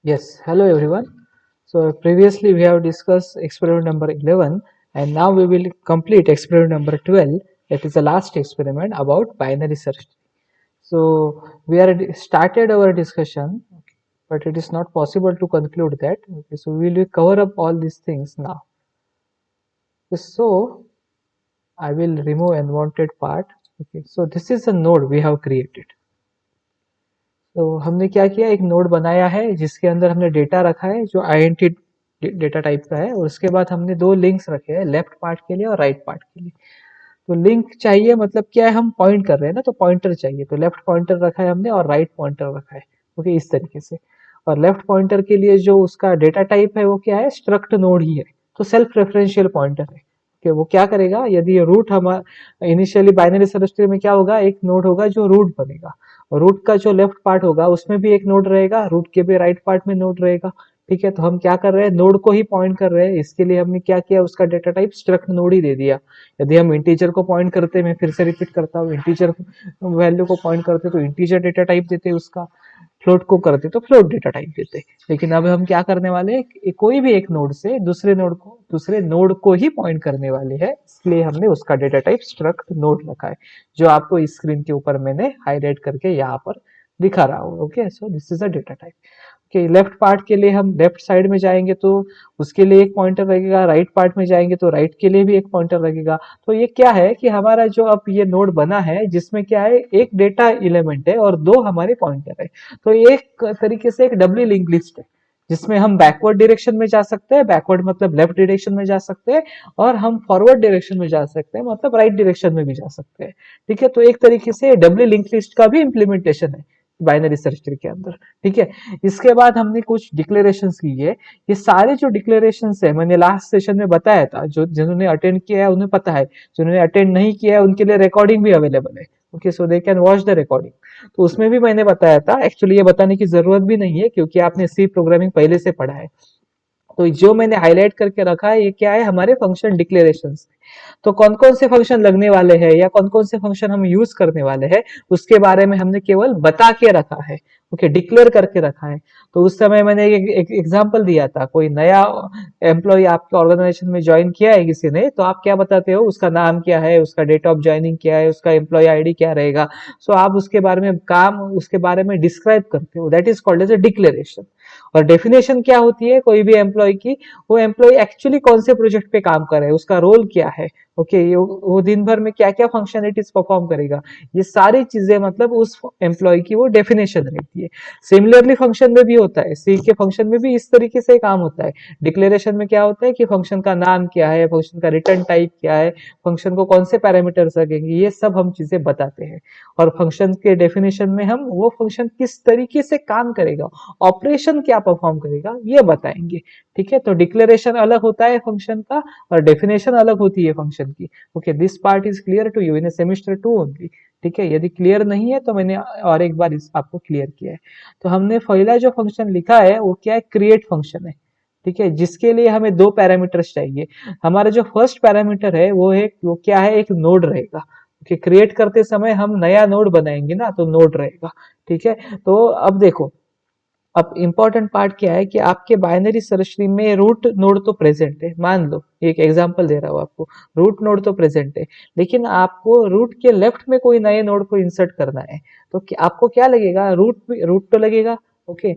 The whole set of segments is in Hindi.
Yes, hello everyone. So previously we have discussed experiment number 11 and now we will complete experiment number 12, that is the last experiment about binary search. So we are started our discussion, but it is not possible to conclude that. Okay, so we will cover up all these things now. So I will remove unwanted part. Okay, so this is a node we have created. तो हमने क्या किया, एक नोड बनाया है जिसके अंदर हमने डेटा रखा है जो आईएनटी डेटा टाइप का है, और उसके बाद हमने दो लिंक्स रखे हैं, लेफ्ट पार्ट के लिए और राइट पार्ट के लिए। तो लिंक चाहिए मतलब क्या है, हम पॉइंट कर रहे हैं ना, तो पॉइंटर चाहिए, तो लेफ्ट पॉइंटर रखा है हमने और राइट पॉइंटर रखा है। ओके, इस तरीके से। और लेफ्ट पॉइंटर के लिए जो उसका डेटा टाइप है वो क्या है, स्ट्रक्ट नोड ही है, तो सेल्फ रेफरेंशियल पॉइंटर है। कि वो क्या करेगा, यदि रूट हमारा इनिशियली बाइनरी सर्च ट्री में क्या होगा, एक नोड होगा जो रूट बनेगा, और रूट का जो लेफ्ट पार्ट होगा उसमें भी एक नोड रहेगा, रूट के भी राइट पार्ट में नोड रहेगा। ठीक है, तो हम क्या कर रहे हैं, नोड को ही पॉइंट कर रहे हैं, इसके लिए हमने क्या किया, उसका डेटा टाइप स्ट्रक्ट नोड ही दे दिया। यदि हम इंटीजर को पॉइंट करते, मैं फिर से रिपीट करता हूँ, इंटीजर वैल्यू को पॉइंट करते तो इंटीजर डेटा टाइप देते उसका, फ्लोट को करते तो फ्लोट डेटा टाइप देते। लेकिन अब हम क्या करने वाले हैं, कोई भी एक नोड से दूसरे नोड को ही पॉइंट करने वाले हैं, इसलिए हमने उसका डेटा टाइप स्ट्रक्ट नोड रखा है, जो आपको इस स्क्रीन के ऊपर मैंने हाईलाइट करके यहाँ पर दिखा रहा हूँ। Okay, so this is a data type. कि लेफ्ट पार्ट के लिए हम लेफ्ट साइड में जाएंगे तो उसके लिए एक पॉइंटर लगेगा, राइट पार्ट में जाएंगे तो राइट के लिए भी एक पॉइंटर लगेगा। तो ये क्या है कि हमारा जो अब ये नोड बना है जिसमें क्या है, एक डेटा एलिमेंट है और दो हमारे पॉइंटर है। तो ये एक तरीके से एक डबली लिंक लिस्ट है, जिसमें हम बैकवर्ड डायरेक्शन में जा सकते हैं, बैकवर्ड मतलब लेफ्ट डायरेक्शन में जा सकते हैं, और हम फॉरवर्ड डायरेक्शन में जा सकते हैं, मतलब राइट डायरेक्शन में भी जा सकते हैं। ठीक है, तो एक तरीके से डबली लिंक लिस्ट का भी इंप्लीमेंटेशन है बाइनरी सर्च ट्री के अंदर। ठीक है, इसके बाद हमने कुछ डिक्लेरेशंस की है। ये सारे जो डिक्लेरेशंस है मैंने लास्ट सेशन में बताया था, जो जिन्होंने अटेंड किया है उन्हें पता है, जिन्होंने अटेंड नहीं किया है उनके लिए रिकॉर्डिंग भी अवेलेबल है। Okay, so they can watch the recording. तो उसमें भी मैंने बताया था, एक्चुअली ये बताने की जरूरत भी नहीं है क्योंकि आपने सी प्रोग्रामिंग पहले से पढ़ा है। तो जो मैंने हाईलाइट करके रखा है ये क्या है, हमारे फंक्शन डिक्लेरेशंस। तो कौन कौन से फंक्शन लगने वाले हैं या कौन कौन से फंक्शन हम यूज करने वाले हैं, उसके बारे में हमने केवल बता के रखा है। ओके, डिक्लेयर करके रखा है। तो उस समय मैंने एक एग्जांपल दिया था, कोई नया एम्प्लॉय आपके ऑर्गेनाइजेशन में ज्वाइन किया है किसी ने, तो आप क्या बताते हो, उसका नाम क्या है, उसका डेट ऑफ ज्वाइनिंग क्या है, उसका एम्प्लॉय आईडी क्या रहेगा। सो आप उसके बारे में उसके बारे में डिस्क्राइब करते हो, that is called as a declaration. और डेफिनेशन क्या होती है कोई भी एम्प्लॉय की, वो एम्प्लॉय एक्चुअली कौन से प्रोजेक्ट पे काम कर रहा है, उसका रोल क्या है। ओके, वो दिन भर में क्या क्या फंक्शनलिटीज परफॉर्म करेगा, ये सारी चीजें मतलब उस एम्प्लॉय की वो डेफिनेशन रहती है। सिमिलरली फंक्शन में भी होता है, सी के फंक्शन में भी इस तरीके से काम होता है। डिक्लेरेशन में क्या होता है कि फंक्शन का नाम क्या है, फंक्शन का रिटर्न टाइप क्या है, फंक्शन को कौन से पैरामीटर्स लगेंगे, ये सब हम चीजें बताते हैं। और फंक्शन के डेफिनेशन में हम वो फंक्शन किस तरीके से काम करेगा, ऑपरेशन क्या परफॉर्म करेगा, ये बताएंगे। ठीक है, तो डिक्लेरेशन अलग होता है फंक्शन का और डेफिनेशन अलग होती है फंक्शन की। Okay, this part is clear to you in semester 2 only. ठीक है, यदि क्लियर नहीं है तो मैंने और एक बार इस आपको क्लियर किया है। तो हमने पहला जो फंक्शन लिखा है वो क्या है, क्रिएट फंक्शन है। ठीक है, जिसके लिए हमें दो पैरामीटर्स चाहिए। हमारा जो फर्स्ट पैरामीटर है वो क्या है, एक नोड रहेगा। कि क्रिएट करते समय हम नया नोड बनाएंगे ना, तो नोड रहेगा। ठीक है, तो अब देखो, अब इंपॉर्टेंट पार्ट क्या है कि आपके बाइनरी सर्च ट्री में रूट नोड तो प्रेजेंट है, मान लो एक एग्जांपल दे रहा हूं आपको, रूट नोड तो प्रेजेंट है, लेकिन आपको रूट के लेफ्ट में कोई नए नोड को इंसर्ट करना है। तो आपको क्या लगेगा, रूट तो लगेगा। ओके,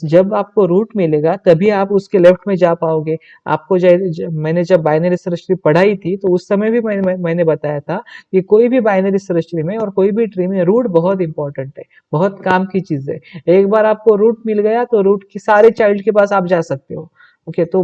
जब आपको रूट मिलेगा तभी आप उसके लेफ्ट में जा पाओगे। आपको मैंने जब बाइनरी सर्च ट्री पढ़ाई थी तो उस समय भी मैंने बताया था कि कोई भी बाइनरी सर्च ट्री में और कोई भी ट्री में रूट बहुत इंपॉर्टेंट है, बहुत काम की चीज है। एक बार आपको रूट मिल गया तो रूट के सारे चाइल्ड के पास आप जा सकते हो। ओके, तो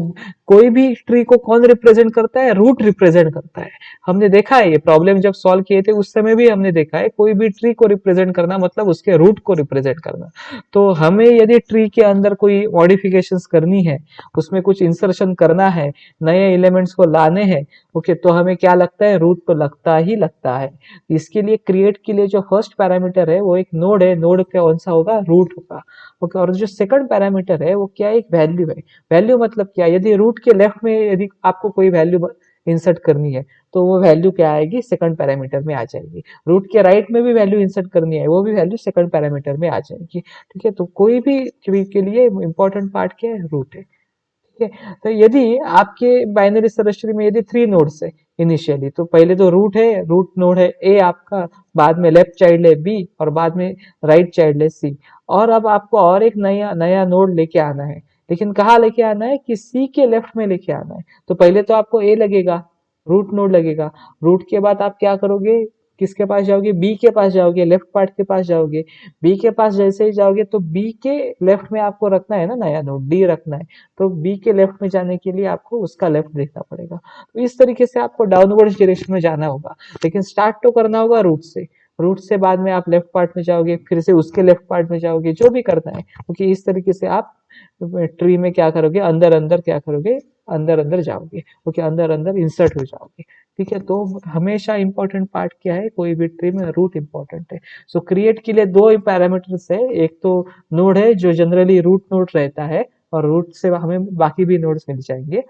कोई भी ट्री को कौन रिप्रेजेंट करता है, रूट रिप्रेजेंट करता है। हमने देखा है ये प्रॉब्लम जब सॉल्व किए थे उस समय भी हमने देखा है, कोई भी ट्री को रिप्रेजेंट करना मतलब उसके रूट को रिप्रेजेंट करना। तो हमें यदि ट्री के अंदर कोई मॉडिफिकेशंस करनी है, उसमें कुछ इंसर्शन करना है, नए एलिमेंट्स को लाने हैं, ओके, तो हमें क्या लगता है, रूट तो लगता ही लगता है। इसके लिए क्रिएट के लिए जो फर्स्ट पैरामीटर है वो एक नोड है, नोड कौन सा होगा, रूट होगा। ओके, और जो सेकंड पैरामीटर है वो क्या है, एक वैल्यू है। वैल्यू मतलब क्या, यदि रूट के लेफ्ट में यदि आपको कोई वैल्यू इंसर्ट करनी है तो वो वैल्यू क्या आएगी, सेकंड पैरामीटर में आ जाएगी। रूट के राइट में भी वैल्यू इंसर्ट करनी है, वो भी वैल्यू सेकंड पैरामीटर में आ जाएगी। ठीक है, तो कोई भी ट्री के लिए इंपॉर्टेंट पार्ट क्या है, रूट है। ठीक है, तो यदि आपके बाइनरी सर्च ट्री में यदि 3 नोड्स है इनिशियली, तो पहले तो रूट है, रूट नोड है ए आपका, बाद में लेफ्ट चाइल्ड है बी, और बाद में राइट चाइल्ड है सी। और अब आपको और एक नया नया नोड लेके आना है, लेकिन कहाँ लेके आना है, कि सी के लेफ्ट में लेके आना है। तो पहले तो आपको ए लगेगा, रूट नोड लगेगा। रूट के बाद आप क्या करोगे, किसके पास जाओगे, बी के पास जाओगे, लेफ्ट पार्ट के पास जाओगे। बी के पास जैसे ही जाओगे तो बी के लेफ्ट में आपको रखना है ना नया नोड, डी रखना है। तो बी के लेफ्ट में जाने के लिए आपको उसका लेफ्ट देखना पड़ेगा। तो इस तरीके से आपको डाउनवर्ड डायरेक्शन में जाना होगा, लेकिन स्टार्ट तो करना होगा रूट से। रूट से बाद में आप लेफ्ट पार्ट में जाओगे, फिर से उसके लेफ्ट पार्ट में जाओगे, जो भी करना है, क्योंकि इस तरीके से आप ट्री में क्या करोगे, अंदर अंदर क्या करोगे, अंदर अंदर जाओगे। ओके, अंदर अंदर इंसर्ट हो जाओगे। ठीक है, तो हमेशा इंपॉर्टेंट पार्ट क्या है, कोई भी ट्री में रूट इंपॉर्टेंट है। सो क्रिएट के लिए दो पैरामीटर्स है, एक तो नोड है जो जनरली रूट नोड रहता है, और रूट से हमें बाकी भी नोड्स मिल जाएंगे।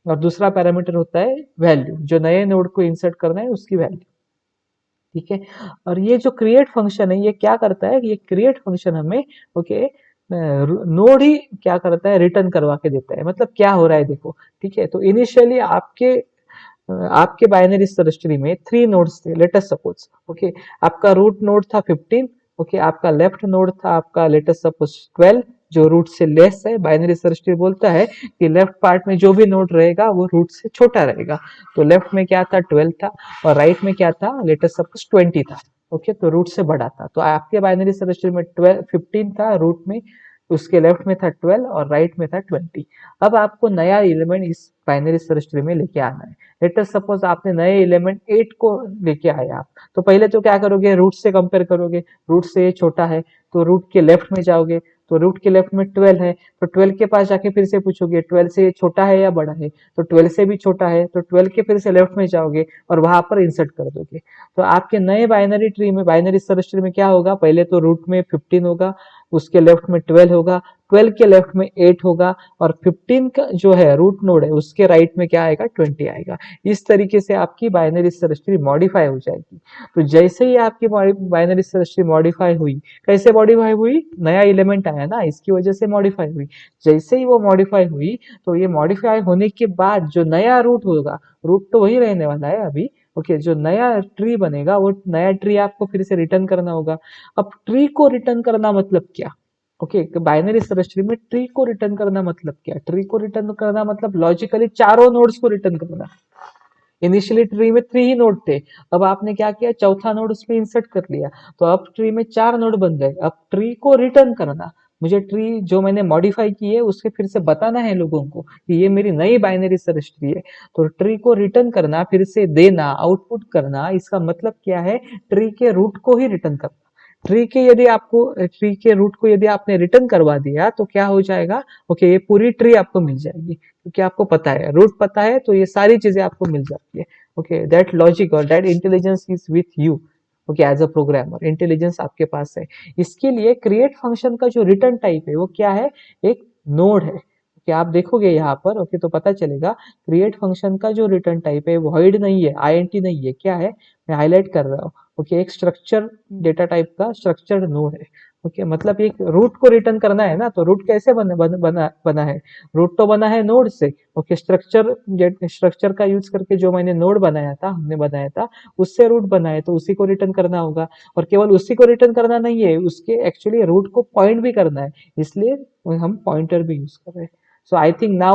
और दूसरा पैरामीटर होता है वैल्यू, जो नए नोड को इंसर्ट करना है उसकी वैल्यू। ठीक है, और ये जो क्रिएट फंक्शन है ये क्या करता है, ये क्रिएट फंक्शन हमें ओके नोड ही क्या करता है, रिटर्न करवा के देता है। मतलब क्या हो रहा है देखो। ठीक है, तो इनिशियली आपके बाइनरी सर्च ट्री में 3 नोड्स थे, लेट अस सपोज। ओके, आपका रूट नोड था 15। ओके, आपका लेफ्ट नोड था आपका लेट अस सपोज 12, जो रूट से लेस है। बाइनरी सर्च ट्री बोलता है कि लेफ्ट पार्ट में जो भी नोड रहेगा वो रूट से छोटा रहेगा। तो लेफ्ट में क्या था, 12 था, और राइट में क्या था, लेट अस सपोज 20 था। ओके, तो रूट से बड़ा था। तो आपके बाइनरी सर्च ट्री में 12 15 था रूट में, उसके लेफ्ट में था 12 और राइट में था 20। अब आपको नया एलिमेंट इस बाइनरी सर्च ट्री में लेके आना है। लेट अस सपोज आपने नए एलिमेंट 8 को लेके आए आप, तो पहले तो क्या करोगे, रूट से कंपेयर करोगे। रूट से ये छोटा है तो रूट के लेफ्ट में जाओगे, तो रूट के लेफ्ट में 12 है, तो 12 के पास जाके फिर से पूछोगे 12 से ये छोटा है या बड़ा है, तो 12 से भी छोटा है, तो 12 के फिर से लेफ्ट में जाओगे और वहां पर इंसर्ट कर दोगे। तो आपके नए बाइनरी ट्री में, बाइनरी सर्च ट्री में क्या होगा, पहले तो रूट में 15 होगा, उसके लेफ्ट में 12 होगा, 12 के लेफ्ट में 8 होगा, और 15 का जो है रूट नोड है उसके राइट में क्या आएगा, 20 आएगा। इस तरीके से आपकी बाइनरी सर्च ट्री मॉडिफाई हो जाएगी। तो जैसे ही आपकी बाइनरी सर्च ट्री मॉडिफाई हुई, कैसे मॉडिफाई हुई, नया एलिमेंट आया ना, इसकी वजह से मॉडिफाई हुई। जैसे ही वो मॉडिफाई हुई, तो ये मॉडिफाई होने के बाद जो नया रूट होगा, रूट तो वही रहने वाला है अभी। ओके, जो नया ट्री बनेगा वो नया ट्री आपको फिर से रिटर्न करना होगा। अब ट्री को रिटर्न करना मतलब क्या, ओके, बाइनरी सर्च ट्री में ट्री को रिटर्न करना मतलब क्या, ट्री को रिटर्न करना मतलब लॉजिकली चारों नोड्स को रिटर्न करना। इनिशियली ट्री में 3 ही नोड थे, अब आपने क्या किया, चौथा नोड उसमें इंसर्ट कर लिया, तो अब ट्री में 4 नोड बन गए। अब ट्री को रिटर्न करना, मुझे ट्री जो मैंने मॉडिफाई की है उसके फिर से बताना है लोगों को कि ये मेरी नई बाइनरी सर्च ट्री है। तो ट्री को रिटर्न करना, फिर से देना, आउटपुट करना, इसका मतलब क्या है, ट्री के रूट को ही रिटर्न करना। ट्री के रूट को यदि आपने रिटर्न करवा दिया तो क्या हो जाएगा, ओके, ये पूरी ट्री आपको मिल जाएगी, क्योंकि आपको पता है, रूट पता है, तो ये सारी चीजें आपको मिल जाती है। ओके, दैट लॉजिक और that intelligence is with you. Okay, as a programmer intelligence आपके पास है। इसके लिए क्रिएट फंक्शन का जो रिटर्न टाइप है वो क्या है, एक नोड है। ओके, आप देखोगे यहाँ पर, ओके, तो पता चलेगा क्रिएट फंक्शन का जो रिटर्न टाइप है वॉइड नहीं है, आईएनटी नहीं है, क्या है, मैं हाईलाइट कर रहा हूँ। ओके, एक स्ट्रक्चर डेटा टाइप का स्ट्रक्चर्ड नोड है। ओके, मतलब एक रूट को रिटर्न करना है ना, तो रूट कैसे बना है, रूट तो बना है नोड से। ओके, स्ट्रक्चर का यूज करके जो मैंने नोड बनाया था, हमने बनाया था, उससे रूट बना है, तो उसी को रिटर्न करना होगा। और केवल उसी को रिटर्न करना नहीं है, उसके एक्चुअली रूट को पॉइंट भी करना है, इसलिए हम पॉइंटर भी यूज कर रहे हैं। So I think now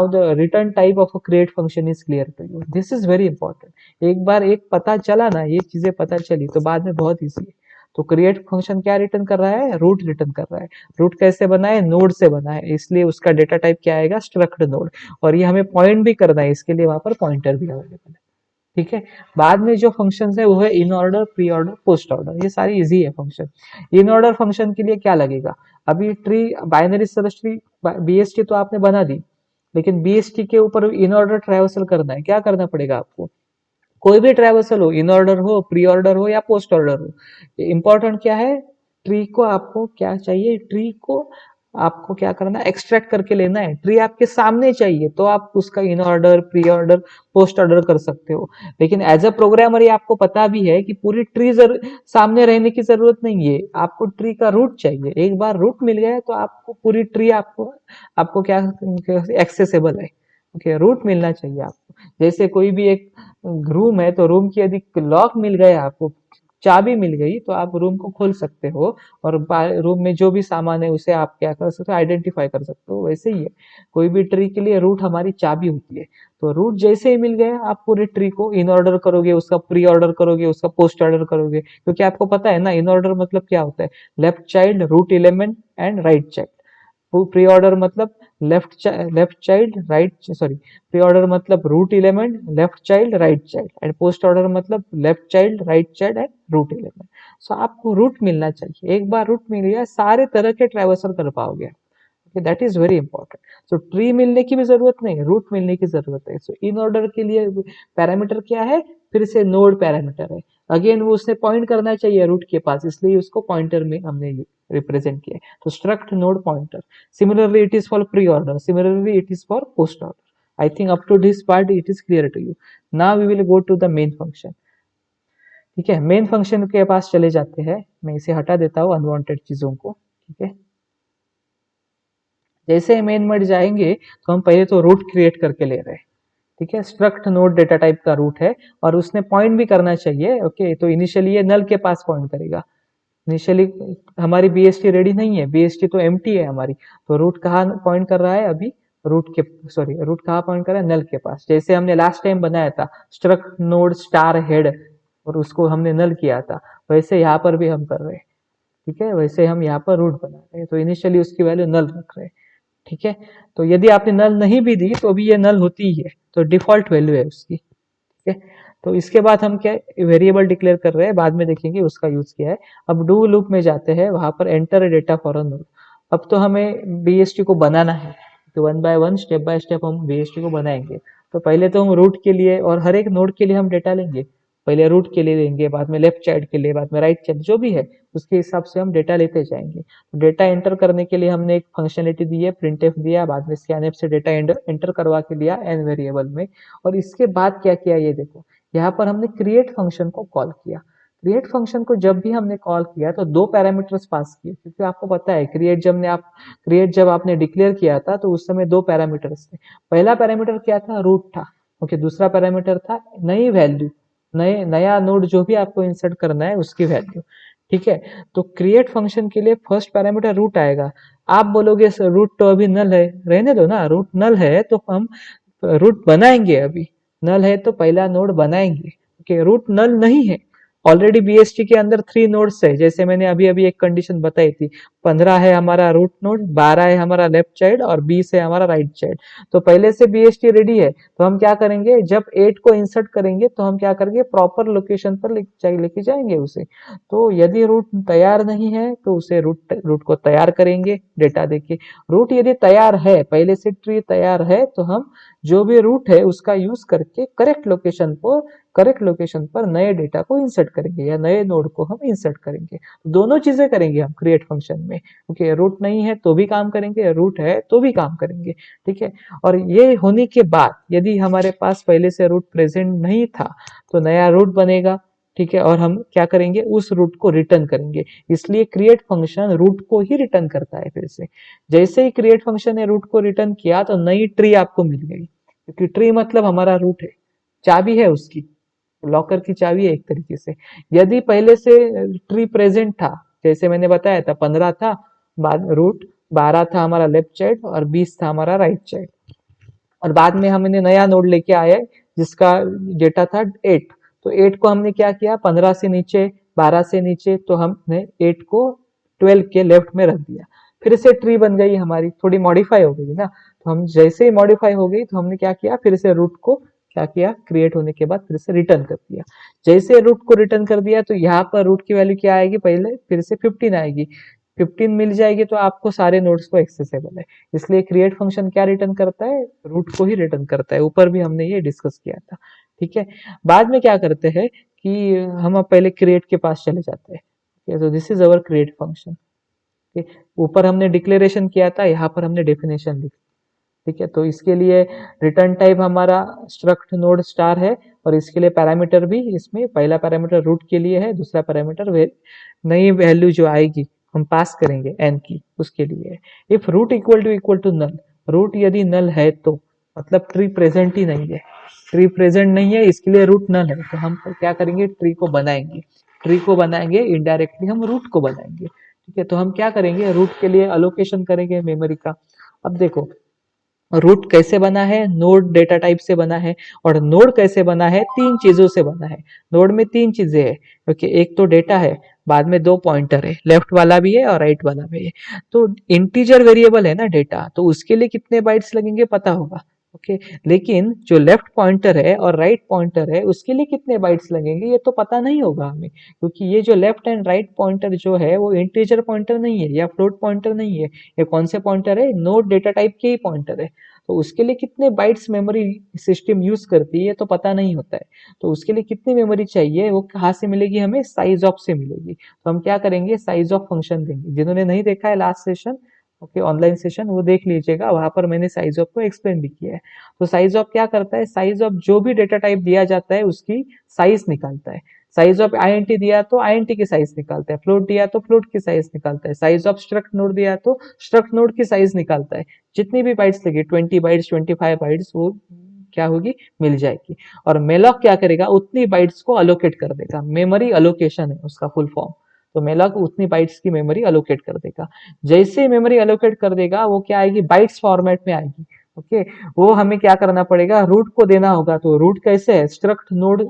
the return type of a create function is clear to you. This is very important. एक बार एक पता चला ना, ये चीजें पता चली तो बाद में बहुत इजी है। तो क्रिएट फंक्शन क्या रिटर्न कर रहा है, रूट रिटर्न कर रहा है। रूट कैसे बना है, नोड से बना है, इसलिए उसका डेटा टाइप क्या आएगा, स्ट्रक्ड नोड। और ये हमें पॉइंट भी करना है, इसके लिए वहां पर पॉइंटर भी अवेलेबल है। ठीक है, बाद में जो फंक्शन है वो है इन order, pre order, post order, ये सारी इजी है फंक्शन। इन ऑर्डर फंक्शन के लिए क्या लगेगा, अभी tree, binary search tree, BST तो आपने बना दी, लेकिन बीएसटी के ऊपर इन ऑर्डर ट्रैवर्सल करना है, क्या करना पड़ेगा आपको, कोई भी ट्रैवर्सल हो, इन ऑर्डर हो, प्री ऑर्डर हो या पोस्ट ऑर्डर हो, इंपॉर्टेंट क्या है, ट्री को आपको क्या चाहिए, ट्री को आपको क्या करना है, एक्सट्रैक्ट करके लेना है। ट्री आपके सामने चाहिए तो आप उसका इन order, pre order, post order कर सकते हो। लेकिन एज अ प्रोग्रामर ये आपको पता भी है कि पूरी ट्री सामने रहने की जरूरत नहीं है, आपको ट्री का रूट चाहिए। एक बार रूट मिल गया तो आपको पूरी ट्री आपको आपको क्या एक्सेसिबल है। ओके, रूट मिलना चाहिए आपको। जैसे कोई भी एक रूम है तो रूम की यदि लॉक मिल गया, आपको चाबी मिल गई, तो आप रूम को खोल सकते हो और रूम में जो भी सामान है उसे आप क्या कर सकते हो, आइडेंटिफाई कर सकते हो। वैसे ही है, कोई भी ट्री के लिए रूट हमारी चाबी होती है। तो रूट जैसे ही मिल गया, आप पूरे ट्री को इन ऑर्डर करोगे, उसका प्री ऑर्डर करोगे, उसका पोस्ट ऑर्डर करोगे, क्योंकि आपको पता है ना इन ऑर्डर मतलब क्या होता है, left child, root element and right child. Preorder मतलब left child right, sorry, preorder मतलब root element, left child, right child, and postorder मतलब left child, right child and root element. So आपको रूट मिलना चाहिए। एक बार रूट मिल गया, सारे तरह के ट्रैवर्सल कर पाओगे। That is very important. So tree मिलने की भी जरूरत नहीं है, रूट मिलने की जरूरत है। सो इन ऑर्डर के लिए पैरामीटर क्या है, फिर से नोड पैरामीटर है। अगेन वो उसने पॉइंट करना चाहिए रूट के पास, इसलिए उसको पॉइंटर में हमने रिप्रेजेंट किया है। तो struct node pointer. Similarly it is for pre order, similarly it is for post order. I think up to this part it is clear to you. Now we will go to the main function. ठीक है, मेन फंक्शन के पास चले जाते हैं। मैं इसे हटा देता हूँ अनवांटेड चीजों को। ठीक है, जैसे मेन में जाएंगे तो हम पहले तो रूट क्रिएट करके ले रहे हैं। ठीक है, स्ट्रक्ट नोड डेटा टाइप का रूट है और उसने पॉइंट भी करना चाहिए। ओके, तो इनिशियली ये नल के पास पॉइंट करेगा। इनिशियली हमारी बीएसटी रेडी नहीं है, बीएसटी तो एम्प्टी है हमारी। तो रूट कहाँ पॉइंट कर रहा है अभी, रूट के, सॉरी, रूट कहाँ पॉइंट कर रहा है, नल के पास। जैसे हमने लास्ट टाइम बनाया था स्ट्रक्ट नोड स्टार हेड और उसको हमने नल किया था, वैसे यहाँ पर भी हम कर रहे हैं। ठीक है, वैसे हम यहाँ पर रूट बना रहे हैं, तो इनिशियली उसकी वैल्यू नल रख रहे हैं। ठीक है, तो यदि आपने नल नहीं भी दी तो भी ये नल होती ही है, तो डिफॉल्ट वैल्यू है उसकी। ठीक है, तो इसके बाद हम क्या वेरिएबल डिक्लेयर कर रहे हैं, बाद में देखेंगे उसका यूज क्या है। अब डू लूप में जाते हैं, वहां पर enter data for a node. अब तो हमें बीएसटी को बनाना है, तो one by one, step by step हम बीएसटी को बनाएंगे। तो पहले तो हम रूट के लिए और हर एक नोड के लिए हम डेटा लेंगे। पहले रूट के लिए लेंगे, बाद में लेफ्ट चाइल्ड के लिए, बाद में राइट चाइल्ड, जो भी है उसके हिसाब से हम डेटा लेते जाएंगे। डेटा एंटर करने के लिए हमने एक फंक्शनलिटी दी है, प्रिंटफ दिया, बाद में स्कैनफ से डेटा एंटर करवा के लिया एन वेरिएबल में। और इसके बाद क्या किया ये देखो, यहाँ पर हमने क्रिएट फंक्शन को कॉल किया। क्रिएट फंक्शन को जब भी हमने कॉल किया तो दो पैरामीटर्स पास किए, क्योंकि आपको पता है क्रिएट जब आपने डिक्लेयर किया था तो उस समय दो पैरामीटर्स थे। पहला पैरामीटर क्या था, रूट था। ओके, दूसरा पैरामीटर था नई वैल्यू, नया नोड जो भी आपको इंसर्ट करना है उसकी वैल्यू। ठीक है, तो क्रिएट फंक्शन के लिए फर्स्ट पैरामीटर रूट आएगा। आप बोलोगे सर रूट तो अभी नल है, रहने दो ना, रूट नल है तो हम रूट बनाएंगे। अभी नल है तो पहला नोड बनाएंगे। ओके, रूट नल नहीं है, ऑलरेडी बीएसटी के अंदर 3 नोड्स है, जैसे मैंने अभी अभी एक कंडीशन बताई थी। 15 है हमारा रूट नोड, 12 है हमारा लेफ्ट चाइल्ड और 20 है हमारा राइट चाइल्ड। तो पहले से बीएसटी रेडी है, तो हम क्या करेंगे, जब 8 को इंसर्ट करेंगे तो हम क्या करेंगे, प्रॉपर लोकेशन पर लेके जाएंगे उसे। तो यदि रूट तैयार नहीं है तो उसे रूट को तैयार करेंगे डेटा देके। रूट यदि तैयार है, पहले से ट्री तैयार है, तो हम जो भी रूट है उसका यूज करके करेक्ट लोकेशन पर नए डेटा को इंसर्ट करेंगे या नए नोड को हम इंसर्ट करेंगे। दोनों चीजें करेंगे हम क्रिएट फंक्शन में। ओके, रूट नहीं है तो भी काम करेंगे, रूट है तो भी काम करेंगे। ठीक है, और ये होने के बाद यदि हमारे पास पहले से रूट प्रेजेंट नहीं था तो नया रूट बनेगा। ठीक है, और हम क्या करेंगे, उस रूट को रिटर्न करेंगे। इसलिए क्रिएट फंक्शन रूट को ही रिटर्न करता है। फिर से जैसे ही क्रिएट फंक्शन ने रूट को रिटर्न किया तो नई ट्री आपको मिल गई, क्योंकि ट्री मतलब हमारा रूट है, चाबी है उसकी, लॉकर की चाबी है एक तरीके से। यदि पहले से ट्री प्रेजेंट था, जैसे मैंने बताया था 15 था, बाद रूट 12 था हमारा लेफ्ट चाइल्ड और 20 था हमारा राइट चाइल्ड, और बाद में हमने नया नोड लेके आए जिसका डेटा था 8। तो 8 को हमने क्या किया, 15 से नीचे, 12 से नीचे, तो हमने 8 को 12 के लेफ्ट में रख दिया। फिर से ट्री बन गई हमारी, थोड़ी मॉडिफाई हो गई ना। तो हम जैसे ही मॉडिफाई हो गई तो हमने क्या किया, फिर से रूट को क्या किया, क्रिएट होने के बाद फिर से रिटर्न कर दिया। जैसे रूट को रिटर्न कर दिया तो यहाँ पर रूट की वैल्यू क्या आएगी, पहले फिर से 15 आएगी। 15 मिल जाएगी तो आपको सारे नोड्स को एक्सेसिबल है। इसलिए क्रिएट फंक्शन क्या रिटर्न करता है, रूट को ही रिटर्न करता है। ऊपर भी हमने ये डिस्कस किया था। ठीक है, बाद में क्या करते हैं कि हम अब पहले क्रिएट के पास चले जाते हैं। तो this is our create function. Okay, ऊपर हमने डिक्लेरेशन किया था, यहाँ पर हमने डेफिनेशन लिखी। ठीक है, तो इसके लिए रिटर्न टाइप हमारा स्ट्रक्ट नोड स्टार है, और इसके लिए पैरामीटर भी, इसमें पहला पैरामीटर रूट के लिए है, दूसरा पैरामीटर नई वैल्यू जो आएगी हम पास करेंगे एन की, उसके लिए है। If root equal to null, root यदि नल है तो मतलब ट्री प्रेजेंट ही नहीं है, ट्री प्रेजेंट नहीं है इसके लिए रूट नल है, तो हम क्या करेंगे, ट्री को बनाएंगे, ट्री को बनाएंगे इनडायरेक्टली हम रूट को बनाएंगे। ठीक है, तो हम क्या करेंगे, रूट के लिए अलोकेशन करेंगे मेमोरी का। अब देखो रूट कैसे बना है, नोड डेटा टाइप से बना है, और नोड कैसे बना है, तीन चीजों से बना है। नोड में तीन चीजें हैं, ओके, एक तो डेटा है, बाद में दो पॉइंटर है, लेफ्ट वाला भी है और राइट वाला भी है। तो इंटीजर वेरिएबल है ना डेटा, तो उसके लिए कितने बाइट्स लगेंगे पता होगा, ओके, लेकिन जो लेफ्ट पॉइंटर है और राइट पॉइंटर है उसके लिए कितने बाइट्स लगेंगे ये तो पता नहीं होगा हमें, क्योंकि ये जो लेफ्ट एंड राइट पॉइंटर जो है वो इंटीजर पॉइंटर नहीं है या फ्लोट पॉइंटर नहीं है, ये कौन से पॉइंटर है, नोड डेटा टाइप के ही पॉइंटर है। तो उसके लिए कितने बाइट्स मेमोरी सिस्टम यूज करती है तो पता नहीं होता है, तो उसके लिए कितनी मेमोरी चाहिए वो कहाँ से मिलेगी, हमें साइज ऑफ से मिलेगी। तो हम क्या करेंगे, साइज ऑफ फंक्शन देंगे। जिन्होंने नहीं देखा है last session, okay, online session, वो देख लीजिएगा, वहां पर मैंने साइज ऑफ को एक्सप्लेन भी किया है। तो साइज ऑफ क्या करता है, साइज ऑफ जो भी डेटा टाइप दिया जाता है उसकी साइज निकालता है। साइज ऑफ आईएनटी दिया तो आईएनटी की साइज निकालता है, फ्लोट दिया तो फ्लोट की साइज निकालता है, साइज ऑफ स्ट्रक्ट नोड दिया तो स्ट्रक्ट नोड की साइज निकालता है। जितनी भी बाइट्स लगी 20 बाइट्स 25 बाइट्स वो क्या होगी, मिल जाएगी। और मेलॉक क्या करेगा, उतनी बाइट्स को अलोकेट कर देगा, मेमोरी अलोकेशन है उसका फुल फॉर्म। तो मेलॉक उतनी बाइट्स की मेमोरी अलोकेट कर देगा। जैसे ही मेमोरी अलोकेट कर देगा वो क्या आएगी, बाइट्स फॉर्मेट में आएगी। ओके, वो हमें क्या करना पड़ेगा, रूट को देना होगा। तो रूट कैसे है, स्ट्रक्ट नोड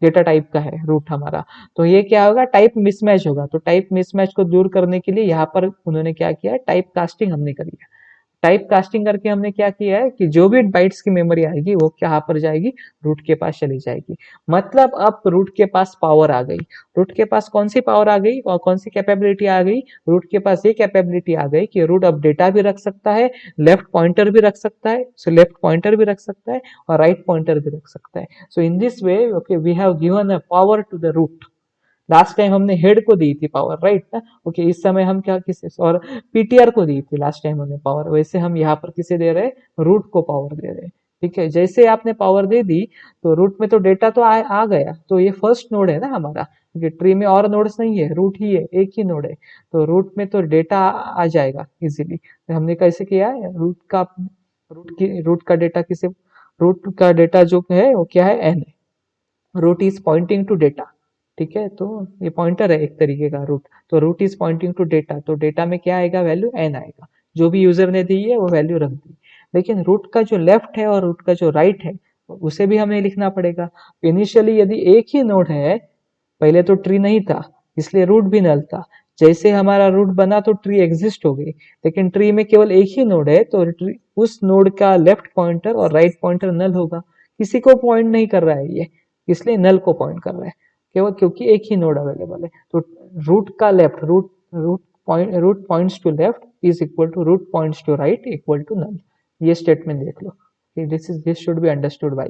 डेटा टाइप का है रूट हमारा, तो ये क्या होगा, टाइप मिसमैच होगा। तो टाइप मिसमैच को दूर करने के लिए यहाँ पर उन्होंने क्या किया, टाइप कास्टिंग हमने करी है। टाइप कास्टिंग करके हमने क्या किया है कि जो भी बाइट्स की मेमोरी आएगी वो क्या पर जाएगी, रूट के पास चली जाएगी। मतलब अब रूट के पास पावर आ गई। रूट के पास कौन सी पावर आ गई और कौन सी कैपेबिलिटी आ गई, रूट के पास ये कैपेबिलिटी आ गई कि रूट अब डेटा भी रख सकता है, लेफ्ट पॉइंटर भी रख सकता है, सो लेफ्ट पॉइंटर भी रख सकता है और राइट पॉइंटर भी रख सकता है। So in this way okay we have given a power to the root. Last time हमने हेड को दी थी पावर, राइट ना, ओके, इस समय हम क्या किसे, और पीटीआर को दी थी लास्ट टाइम हमने पावर, वैसे हम यहाँ पर किसे दे रहे हैं, रूट को पावर दे रहे हैं। ठीक है, जैसे आपने पावर दे दी तो रूट में तो डेटा तो आ गया, तो ये फर्स्ट नोड है ना हमारा, क्योंकि ट्री में और नोड्स नहीं है, रूट ही है, एक ही नोड है, तो रूट में तो डेटा आ जाएगा इजीली। तो हमने कैसे किया है, रूट का डेटा किसे, रूट का डेटा जो है वो क्या है, एन है, root is pointing to data. ठीक है, तो ये पॉइंटर है एक तरीके का रूट, तो root is pointing to data, तो डेटा में क्या आएगा, वैल्यू एन आएगा, जो भी यूजर ने दी है वो वैल्यू रख दी। लेकिन रूट का जो लेफ्ट है और रूट का जो राइट है उसे भी हमें लिखना पड़ेगा। इनिशियली यदि एक ही नोड है, पहले तो ट्री नहीं था इसलिए रूट भी नल था, जैसे हमारा रूट बना तो ट्री एग्जिस्ट हो गई, लेकिन ट्री में केवल एक ही नोड है तो उस नोड का लेफ्ट पॉइंटर और राइट पॉइंटर नल होगा, किसी को पॉइंट नहीं कर रहा है ये, इसलिए नल को पॉइंट कर रहा है केवल, क्योंकि एक ही नोड अवेलेबल है। तो रूट का left, root points to left is equal to root points to right equal to null. ये स्टेटमेंट देख लो, this should be understood by,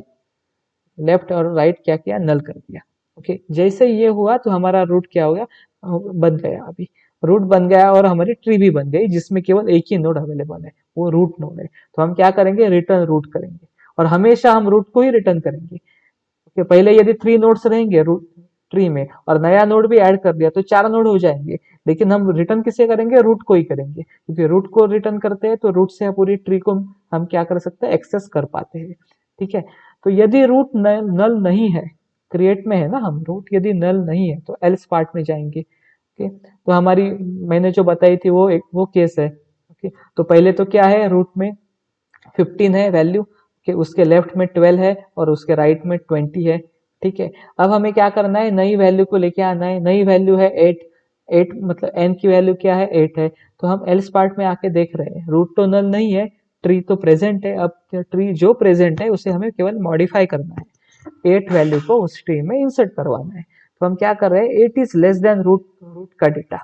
left और राइट क्या किया, नल कर दिया। ओके, जैसे ये हुआ तो हमारा रूट क्या हो गया, बन गया, अभी रूट बन गया और हमारी ट्री भी बन गई जिसमें केवल एक ही नोड अवेलेबल है, वो रूट नोड है। तो हम क्या करेंगे, रिटर्न रूट करेंगे, और हमेशा हम रूट को ही रिटर्न करेंगे। ओके, पहले यदि 3 नोड्स रहेंगे रूट ट्री में और नया नोड भी ऐड कर दिया तो 4 नोड हो जाएंगे, लेकिन हम रिटर्न किसे करेंगे, रूट को ही करेंगे, क्योंकि रूट को रिटर्न करते हैं तो रूट से पूरी ट्री को हम क्या कर सकते हैं, एक्सेस कर पाते हैं। ठीक है, तो यदि रूट नल नहीं है, क्रिएट में है ना हम, रूट यदि नल नहीं है तो एल्स पार्ट में जाएंगे। ओके, तो हमारी मैंने जो बताई थी वो केस है। ओके, तो पहले तो क्या है, रूट में 15 है वैल्यू, कि उसके लेफ्ट में 12 है और उसके राइट में 20 है। ठीक है, अब हमें क्या करना है, नई वैल्यू को लेके आना है, नई वैल्यू है 8, 8 मतलब n की वैल्यू क्या है, 8 है। तो हम एल्स पार्ट में आके देख रहे हैं, रूट तो नल नहीं है, ट्री तो प्रेजेंट है, अब ट्री जो प्रेजेंट है उसे हमें केवल मॉडिफाई करना है, 8 वैल्यू को उस ट्री में इंसर्ट करवाना है। तो हम क्या कर रहे हैं, 8 is less than root, root का डेटा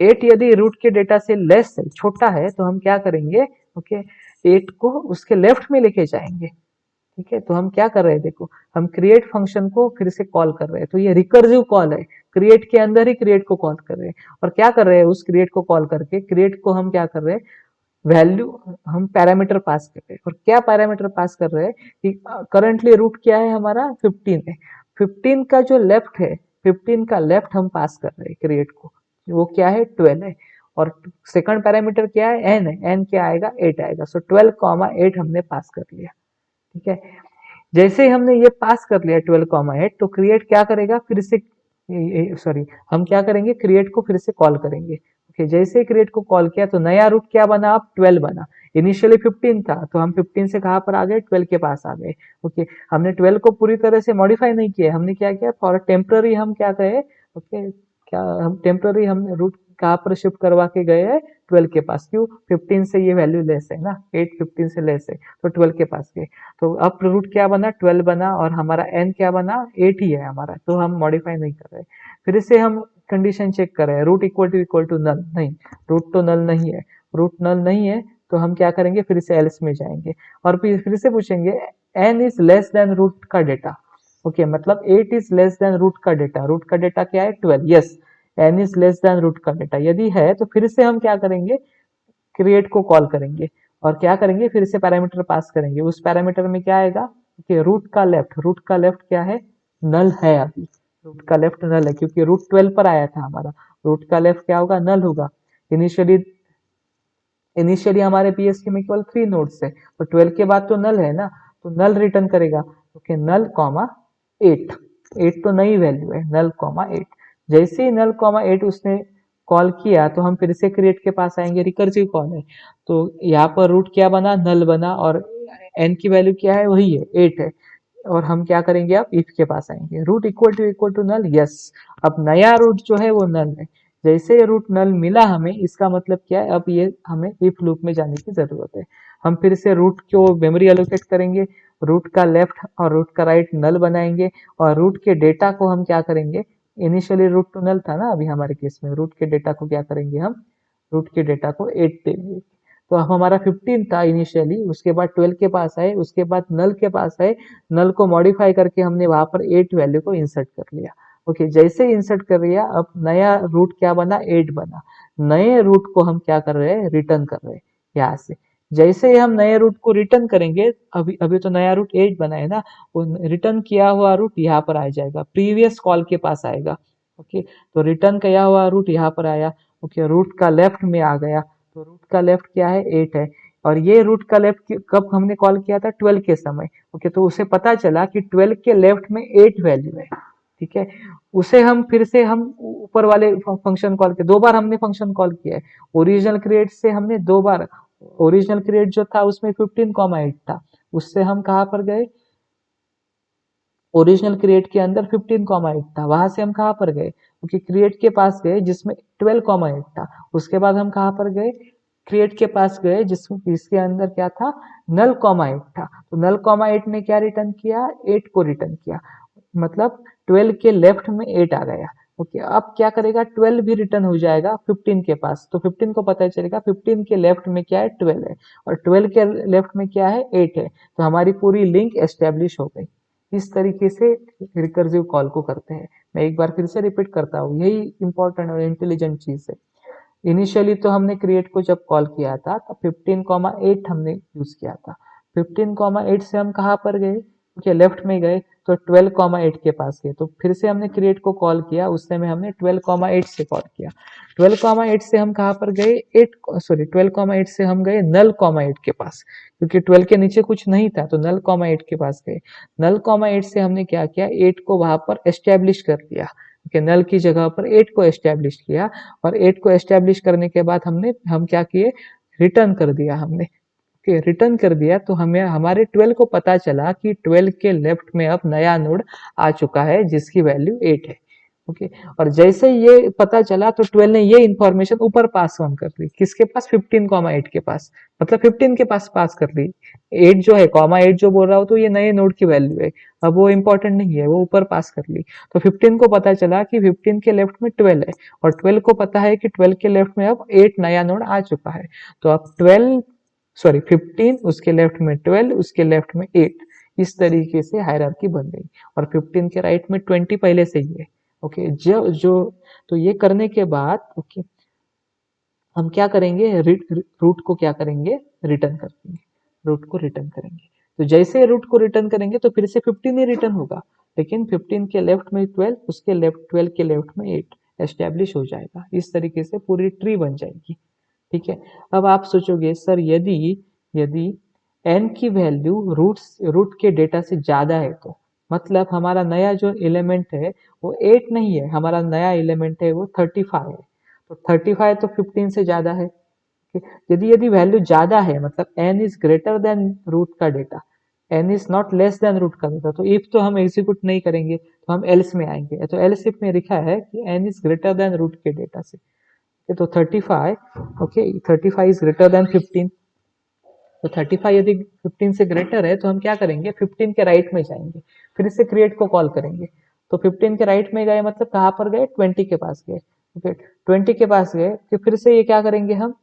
8 यदि रूट के डेटा से लेस है, छोटा है, तो हम क्या करेंगे, ओके, 8 को उसके लेफ्ट में लेके जाएंगे। ठीक है, तो हम क्या कर रहे हैं, देखो हम क्रिएट फंक्शन को फिर से कॉल कर रहे हैं, तो ये रिकर्सिव कॉल है, क्रिएट के अंदर ही क्रिएट को कॉल कर रहे हैं। और क्या कर रहे हैं, उस क्रिएट को कॉल करके क्रिएट को हम क्या कर रहे हैं, वैल्यू हम पैरामीटर पास कर रहे हैं। और क्या पैरामीटर पास कर रहे हैं कि करंटली रूट क्या है हमारा 15 है, 15 का जो लेफ्ट है, 15 का लेफ्ट हम पास कर रहे हैं क्रिएट को, वो क्या है 12 है। और सेकंड पैरामीटर क्या है, एन है, एन क्या आएगा 8 आएगा। सो 12,8 हमने पास कर लिया। ठीक है, जैसे ही हमने ये पास कर लिया 12,8, तो क्रिएट क्या करेगा, फिर से सॉरी हम क्या करेंगे, क्रिएट को फिर से कॉल करेंगे। ओके, जैसे ही क्रिएट को कॉल किया तो नया रूट क्या बना, अब 12 बना। इनिशियली 15 था, तो हम 15 से कहां पर आ गए, 12 के पास आ गए। ओके, हमने 12 को पूरी तरह से मॉडिफाई नहीं किया, हमने क्या किया, फॉर टेम्पररी हम क्या कहे, ओके क्या हम टेम्पररी हमने रूट कहां पर शिफ्ट करवा के गए हैं, 12 के पास। क्यों, 15 से ये वैल्यू लेस है ना, 8 15 से लेस है, तो 12 के पास गए। तो अब रूट क्या बना, 12 बना, और हमारा एन क्या बना, 8 ही है हमारा, तो हम मॉडिफाई नहीं कर रहे। फिर से हम कंडीशन चेक कर रहे हैं, रूट इक्वल टू नल, नहीं रूट तो नल नहीं है, रूट नल नहीं है, तो हम क्या करेंगे, फिर से एल्स में जाएंगे और फिर से पूछेंगे n is less than root का डेटा। ओके, मतलब 8 इज लेस देन रूट का डेटा, रूट का डेटा क्या है 12, yes n is less than root का डेटा यदि है, तो फिर से हम क्या करेंगे, क्रिएट को कॉल करेंगे और क्या करेंगे, फिर से पैरामीटर पास करेंगे। उस पैरामीटर में क्या आएगा कि रूट का लेफ्ट, रूट का लेफ्ट क्या है, नल है, अभी रूट का लेफ्ट नल है क्योंकि रूट 12 पर आया था हमारा, रूट का लेफ्ट क्या होगा, नल होगा। इनिशियली इनिशियली हमारे पीएसके में केवल 3 नोड्स है, तो 12 के बाद तो नल है ना, तो नल रिटर्न करेगा। ओके, नल कॉमा 8, 8 तो नई वैल्यू है, नल कॉमा 8। जैसे ही नल कॉमा 8 उसने कॉल किया तो हम फिर से क्रिएट के पास आएंगे, रिकर्सिव कॉल है, तो यहाँ पर रूट क्या बना, नल बना, और एन की वैल्यू क्या है, वही है 8 है। और हम क्या करेंगे, अब इफ के पास आएंगे, root equal to null, yes अब नया रूट जो है वो नल है। जैसे रूट नल मिला हमें, इसका मतलब क्या है, अब ये हमें इफ लूप में जाने की जरूरत है। हम फिर से रूट को मेमोरी एलोकेट करेंगे, रूट का लेफ्ट और रूट का राइट नल बनाएंगे, और रूट के डेटा को हम क्या करेंगे, इनिशियली रूट टू नल था ना अभी हमारे केस में, रूट के डेटा को क्या करेंगे हम, रूट के डेटा को 8 देंगे। तो अब हमारा 15 था इनिशियली, उसके बाद 12 के पास आए, उसके बाद नल के पास आए, नल को मॉडिफाई करके हमने वहां पर 8 वैल्यू को इंसर्ट कर लिया। ओके, जैसे इंसर्ट कर लिया, अब नया रूट क्या बना, 8 बना। नए रूट को हम क्या कर रहे हैं, रिटर्न कर रहे हैं यहाँ से। जैसे ही हम नए रूट को रिटर्न करेंगे, अभी अभी तो नया रूट 8 बना है ना, वो रिटर्न किया हुआ रूट यहाँ पर आ जाएगा, प्रीवियस कॉल के पास आएगा। ओके, तो रिटर्न किया हुआ रूट यहाँ पर आया। ओके, रूट का लेफ्ट में आ गया, तो रूट का लेफ्ट क्या है, 8 है। और ये रूट का लेफ्ट कब हमने कॉल किया था, 12 के समय। ओके, तो उसे पता चला कि 12 के लेफ्ट में 8 वैल्यू है। ठीक है, उसे हम फिर से हम ऊपर वाले फंक्शन कॉल किया, 2 बार हमने फंक्शन कॉल किया है। ओरिजिनल क्रिएट से हमने 2 बार, ओरिजिनल क्रिएट जो था उसमें 15,8 था, उससे हम कहां पर गए, ओरिजिनल क्रिएट के अंदर 15,8 था, वहां से हम कहां पर गए, क्योंकि क्रिएट के पास गए जिसमें 12,8 था। उसके बाद हम कहां पर गए, क्रिएट के पास गए जिसमें इसके अंदर क्या था, नल कॉमा 8 था। तो नल कॉमा 8 ने क्या रिटर्न किया, 8 को रिटर्न किया, मतलब 12 के लेफ्ट में 8 आ गया। ओके, अब क्या करेगा, 12 भी रिटर्न हो जाएगा 15 के पास, तो 15 को पता चलेगा 15 के लेफ्ट में क्या है, 12 है, और 12 के लेफ्ट में क्या है, 8 है। तो हमारी पूरी लिंक एस्टेब्लिश हो गई। इस तरीके से रिकर्सिव कॉल को करते हैं। मैं एक बार फिर से रिपीट करता हूँ, यही इंपॉर्टेंट और इंटेलिजेंट चीज है। इनिशियली तो हमने क्रिएट को जब कॉल किया था तो 15,8 हमने यूज किया था। 15,8 से हम कहाँ पर गए, ओके लेफ्ट में गए, तो 12,8 के पास गए, तो फिर से हमने क्रिएट को कॉल किया, उस समय हमने 12,8 से कॉल किया। 12,8 से हम कहाँ पर गए, 12,8 से हम गए नल कॉमा 8 के पास, क्योंकि 12 के नीचे कुछ नहीं था, तो नल कॉमा 8 के पास गए। नल कॉमा 8 से हमने क्या किया, 8 को वहां पर एस्टेब्लिश कर दिया। ओके, नल की जगह पर 8 को एस्टेब्लिश किया, और 8 को एस्टेब्लिश करने के बाद हम क्या किए, रिटर्न कर दिया हमने। ओके, रिटर्न कर दिया, तो हमें हमारे 12 को पता चला कि 12 के लेफ्ट में अब नया नोड आ चुका है जिसकी वैल्यू 8 है। ओके, और जैसे ये पता चला तो 12 ने ये इंफॉर्मेशन ऊपर पास ऑन कर दी, किसके पास, 15,8 के पास, मतलब 15 के पास पास कर दी। 8 जो है, कॉमा 8 जो बोल रहा हूँ, तो ये नए नोड की वैल्यू है, अब वो इंपॉर्टेंट नहीं है, वो ऊपर पास कर ली। तो 15 को पता चला कि 15 के लेफ्ट में 12 है, और 12 को पता है कि 12 के लेफ्ट में अब 8 नया नोड आ चुका है। तो अब 15 उसके लेफ्ट में 12, उसके लेफ्ट में 8, इस तरीके से हायरार्की बन गई। और 15 के राइट में 20 पहले से ही है। ओके, जो जो तो ये करने के बाद ओके हम क्या करेंगे, रूट को क्या करेंगे, रिटर्न कर देंगे, रूट को रिटर्न करेंगे। तो जैसे रूट को रिटर्न करेंगे तो फिर से 15 ही रिटर्न होगा, लेकिन 15 के लेफ्ट में 12, उसके लेफ्ट 12 के लेफ्ट में 8 एस्टेब्लिश हो जाएगा। इस तरीके से पूरी ट्री बन जाएगी। ठीक है। अब आप सोचोगे सर यदि यदि n की वैल्यू रूट के डेटा से ज्यादा है तो मतलब हमारा नया जो एलिमेंट है वो 8 नहीं है, हमारा नया एलिमेंट है वो 35 है। तो 35 तो 15 से ज्यादा है। यदि यदि वैल्यू ज्यादा है मतलब n is greater than root का data, n is not less than root का डेटा, तो इफ तो हम एग्जीक्यूट नहीं करेंगे, तो हम एल्स में आएंगे। तो एल्स इफ में लिखा है कि n is greater than root के डेटा से। तो 35 ओके 35 इज ग्रेटर देन 15। तो 35 यदि 15 से ग्रेटर है तो हम क्या करेंगे, 15 के राइट में जाएंगे, फिर से क्रिएट को कॉल करेंगे। तो 15 के राइट में गए मतलब कहाँ पर गए, 20 के पास गए। ओके 20 के पास गए कि फिर से ये क्या करेंगे हम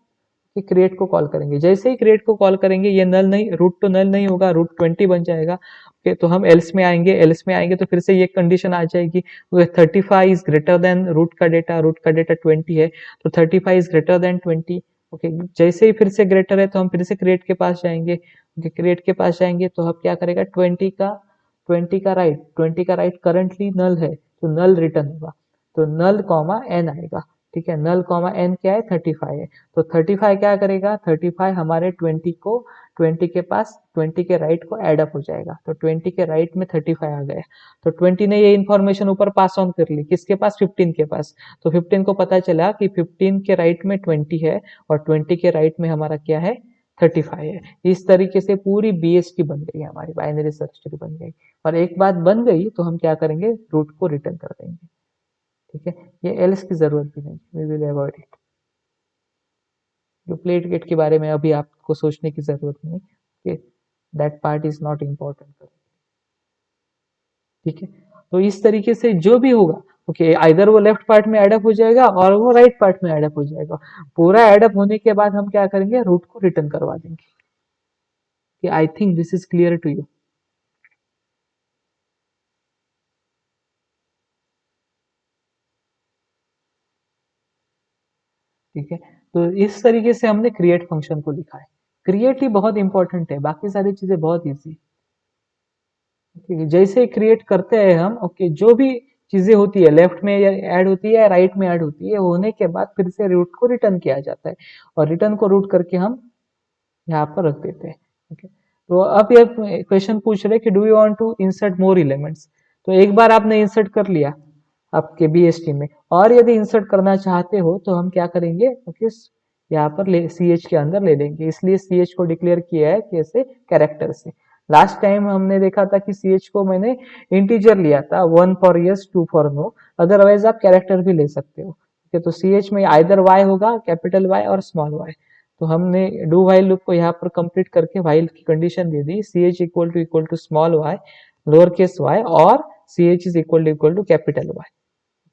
कि क्रिएट को कॉल करेंगे। जैसे ही क्रिएट को कॉल करेंगे ये नल नहीं, रूट तो नल नहीं होगा, रूट 20 बन जाएगा। ओके तो हम एल्स में आएंगे, एल्स में आएंगे तो फिर से ये कंडीशन आ जाएगी 35 इज ग्रेटर देन रूट का डेटा, रूट का डेटा 20 है, तो 35 इज ग्रेटर देन 20। ओके जैसे ही फिर से ग्रेटर है तो हम फिर से क्रिएट के पास जाएंगे। ओके क्रिएट के पास जाएंगे तो हम क्या करेगा, 20 का राइट करंटली नल है तो नल रिटर्न होगा। तो नल कॉमा एन आएगा। ठीक है, नल कॉमा एन क्या है, 35 है। तो 35 क्या करेगा, 35 हमारे 20 के पास 20 के राइट को एड अप हो जाएगा। तो 20 के राइट में 35 आ गया। तो 20 ने ये इन्फॉर्मेशन ऊपर पास ऑन कर ली किसके पास, 15 के पास। तो 15 को पता चला कि 15 के राइट में 20 है और 20 के राइट में हमारा क्या है, 35 है। इस तरीके से पूरी बीएसटी बन गई, हमारी बाइनरी सर्च ट्री बन गई। और एक बात बन गई तो हम क्या करेंगे, रूट को रिटर्न कर देंगे। ठीक है, ये एल्स की जरूरत भी नहीं, वी विल अवॉइड इट। जो प्लेट गेट के बारे में अभी आपको सोचने की जरूरत नहीं कि that part is not important. ठीक है, तो इस तरीके से जो भी होगा ओके आइदर वो लेफ्ट पार्ट में एडअप हो जाएगा और वो राइट पार्ट में एडअप हो जाएगा। पूरा एडअप होने के बाद हम क्या करेंगे, रूट को रिटर्न करवा देंगे। कि I think this is clear to you. ठीक है, तो इस तरीके से हमने क्रिएट फंक्शन को लिखा है। क्रिएट ही बहुत इंपॉर्टेंट है, बाकी सारी चीजें बहुत ईजी। ठीक है, जैसे क्रिएट करते हैं हम ओके जो भी चीजें होती है लेफ्ट में ऐड होती है, राइट में ऐड होती है, होने के बाद फिर से रूट को रिटर्न किया जाता है और रिटर्न को रूट करके हम यहाँ पर रख देते हैं। ओके, तो अब ये क्वेश्चन पूछ रहे कि do you want to insert more elements. तो एक बार आपने इंसर्ट कर लिया आपके बीएसटी में, और यदि इंसर्ट करना चाहते हो तो हम क्या करेंगे, ओके यहाँ पर सी एच के अंदर ले लेंगे। इसलिए सी एच को डिक्लेयर किया है कैसे, कैरेक्टर से। लास्ट टाइम हमने देखा था कि सी एच को मैंने इंटीजर लिया था, 1 for yes 2 for no, otherwise आप कैरेक्टर भी ले सकते हो। ठीक है, तो सी एच में आइदर वाई होगा, कैपिटल वाई और स्मॉल वाई। तो हमने डू वाइल लूप को यहाँ पर कंप्लीट करके वाइल की कंडीशन दे दी, C H equal to small Y, lower case Y, और C H is equal to capital Y,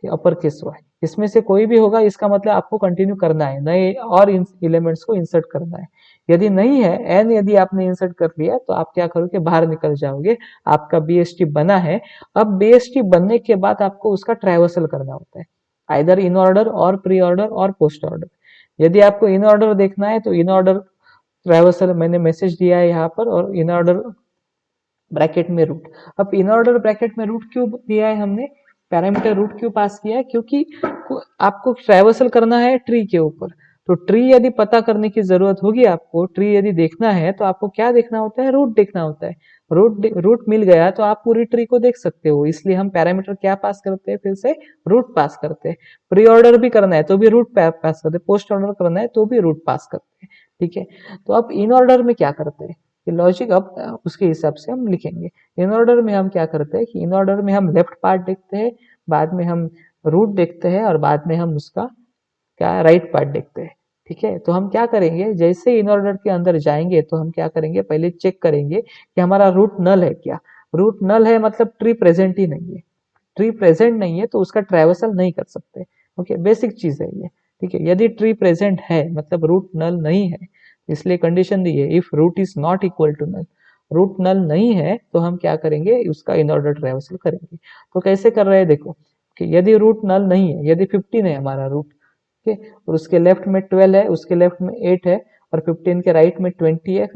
upper case Y. इसमें से कोई भी होगा, इसका मतलब आपको कंटिन्यू करना है, नए और एलिमेंट्स को इंसर्ट करना है। यदि नहीं है एन, यदि आपने इंसर्ट कर लिया तो आप क्या करोगे, बाहर निकल जाओगे, आपका बीएसटी बना है। अब बीएसटी बनने के बाद आपको उसका ट्रैवर्सल करना होता है, आइदर इन ऑर्डर और प्री ऑर्डर और पोस्ट ऑर्डर। यदि आपको इन ऑर्डर देखना है तो इन ऑर्डर ट्रैवर्सल मैंने मैसेज दिया है यहाँ पर, और इन ऑर्डर ब्रैकेट में रूट। अब इन ऑर्डर ब्रैकेट में रूट क्यों दिया है हमने, पैरामीटर रूट क्यों पास किया है, क्योंकि आपको ट्रैवर्सल करना है ट्री के ऊपर। तो ट्री यदि पता करने की जरूरत होगी आपको, ट्री यदि देखना है तो आपको क्या देखना होता है, रूट देखना होता है। रूट मिल गया तो आप पूरी ट्री को देख सकते हो, इसलिए हम पैरामीटर क्या पास करते हैं, फिर से रूट पास करते हैं। प्री ऑर्डर भी करना है तो भी रूट पास करते हैं, पोस्ट ऑर्डर करना है तो भी रूट पास करते हैं। ठीक है, तो अब इन ऑर्डर में क्या करते हैं, लॉजिक अब उसके हिसाब से हम लिखेंगे। इन ऑर्डर में हम क्या करते हैं कि इन ऑर्डर में हम लेफ्ट पार्ट देखते हैं, बाद में हम रूट देखते हैं, और बाद में हम उसका क्या राइट पार्ट देखते हैं। ठीक है, तो हम क्या करेंगे, जैसे इन ऑर्डर के अंदर जाएंगे तो हम क्या करेंगे, पहले चेक करेंगे कि हमारा रूट नल है क्या। रूट नल है मतलब ट्री प्रेजेंट ही नहीं है, ट्री प्रेजेंट नहीं है तो उसका ट्रैवर्सल नहीं कर सकते। ओके, बेसिक चीज है ये। ठीक है, यदि ट्री प्रेजेंट है मतलब रूट नल नहीं है, इसलिए कंडीशन दी है if root is not equal to null. Root null नहीं है तो हम क्या करेंगे, उसका इन ऑर्डर ट्रैवर्सल करेंगे। तो कैसे कर रहे हैं देखो, कि यदि रूट नल नहीं है, यदि 15 है हमारा रूट, ठीक है, और उसके लेफ्ट में 12 है, उसके लेफ्ट में 8 है, और 15 के राइट में 20 है,